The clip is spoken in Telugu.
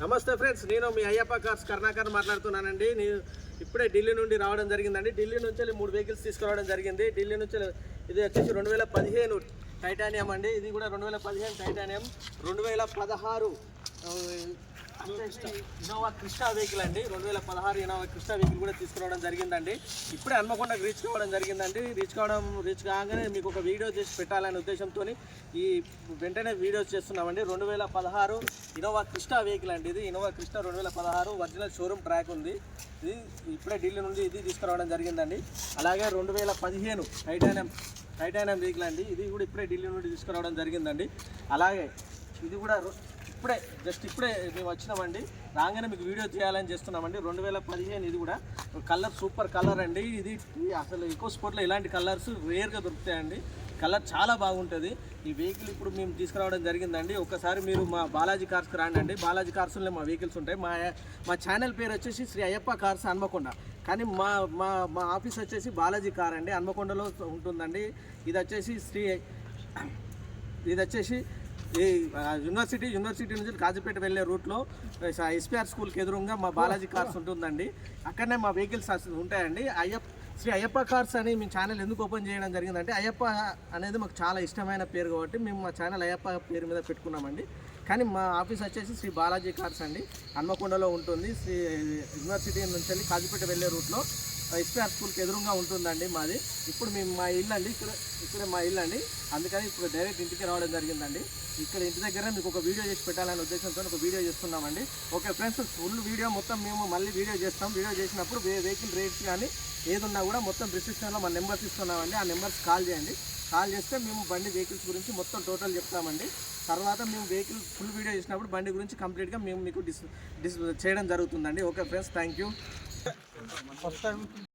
నమస్తే ఫ్రెండ్స్, నేను మీ అయ్యప్ప కార్స్ కర్ణాకర్ మాట్లాడుతున్నానండి. నేను ఇప్పుడే ఢిల్లీ నుండి రావడం జరిగిందండి. ఢిల్లీ నుంచి 3 వెహికల్స్ తీసుకురావడం జరిగింది. ఢిల్లీ నుంచి ఇది వచ్చేసి 2015 టైటానియం అండి. ఇది కూడా 2015 టైటానియం. 2016 ఇన్నోవా క్రిస్టా వెహికల్ అండి. 2016 ఇన్నోవా క్రిస్టా వెహికల్ కూడా తీసుకురావడం జరిగిందండి. ఇప్పుడే హన్మకొండకు రీచ్ కావడం జరిగిందండి. రీచ్ కాగానే మీకు ఒక వీడియో చేసి పెట్టాలనే ఉద్దేశంతో ఈ వెంటనే వీడియోస్ చేస్తున్నామండి. 2016 ఇన్నోవా క్రిస్టా వెహికల్ అండి. ఇది Innova Crysta 2016 original showroom track ఉంది. ఇది ఇప్పుడే ఢిల్లీ నుండి ఇది తీసుకురావడం జరిగిందండి. అలాగే 2015 టైటానియం వెహికల్ అండి. ఇది కూడా ఇప్పుడే ఢిల్లీ నుండి తీసుకురావడం జరిగిందండి. అలాగే ఇది కూడా ఇప్పుడే మేము వచ్చినామండి. రాగానే మీకు వీడియో చేయాలని చేస్తున్నామండి. 2015 ఇది కూడా కలర్ సూపర్ కలర్ అండి. ఇది అసలు ఈకో స్పోర్ట్లో ఇలాంటి కలర్స్ రేర్గా దొరుకుతాయండి. కలర్ చాలా బాగుంటుంది. ఈ వెహికల్ ఇప్పుడు మేము తీసుకురావడం జరిగిందండి. ఒకసారి మీరు మా బాలాజీ కార్స్కి రాండి. బాలాజీ కార్స్లో మా వెహికల్స్ ఉంటాయి. మా ఛానల్ పేరు వచ్చేసి శ్రీ అయ్యప్ప కార్స్ హన్మకొండ, కానీ మా మా మా ఆఫీస్ వచ్చేసి బాలాజీ కార్ అండి, హన్మకొండలో ఉంటుందండి. ఇది వచ్చేసి ఈ యూనివర్సిటీ నుంచి కాజీపేట వెళ్ళే రూట్లో ఎస్పీఆర్ స్కూల్కి ఎదురుగా మా బాలాజీ కార్స్ ఉంటుందండి. అక్కడనే మా వెహికల్స్ ఉంటాయండి. శ్రీ అయ్యప్ప కార్స్ అని మీ ఛానల్ ఎందుకు ఓపెన్ చేయడం జరిగిందంటే, అయ్యప్ప అనేది మాకు చాలా ఇష్టమైన పేరు కాబట్టి మేము మా ఛానల్ అయ్యప్ప పేరు మీద పెట్టుకున్నామండి. కానీ మా ఆఫీస్ వచ్చేసి శ్రీ బాలాజీ కార్స్ అండి, హన్మకొండలో ఉంటుంది. శ్రీ యూనివర్సిటీ నుంచి వెళ్ళి కాజీపేట వెళ్ళే రూట్లో ఎస్పీఆర్ స్కూల్కి ఎదురుగా ఉంటుందండి మాది. ఇప్పుడు మేము మా ఇల్లు అండి, ఇక్కడ మా ఇల్లు అండి. అందుకని ఇప్పుడు డైరెక్ట్ ఇంటికి రావడం జరిగిందండి. ఇక్కడ ఇంటి దగ్గర మీకు ఒక వీడియో చేసి పెట్టాలనే ఉద్దేశంతో ఒక వీడియో చేస్తున్నామండి. ఓకే ఫ్రెండ్స్, ఫుల్ వీడియో మొత్తం మేము మళ్ళీ వీడియో చేస్తాం. వీడియో చేసినప్పుడు వెహికల్ రేట్స్ కానీ ఏదున్నా కూడా మొత్తం డిస్క్రిప్షన్లో మన నెంబర్స్ ఇస్తున్నామండి. ఆ నెంబర్స్ కాల్ చేయండి. కాల్ చేస్తే మేము బండి వెహికల్స్ గురించి మొత్తం టోటల్ చెప్తామండి. తర్వాత మేము వెహికల్ ఫుల్ వీడియో చేసినప్పుడు బండి గురించి కంప్లీట్గా మేము మీకు చేయడం జరుగుతుందండి. Okay friends, thank you.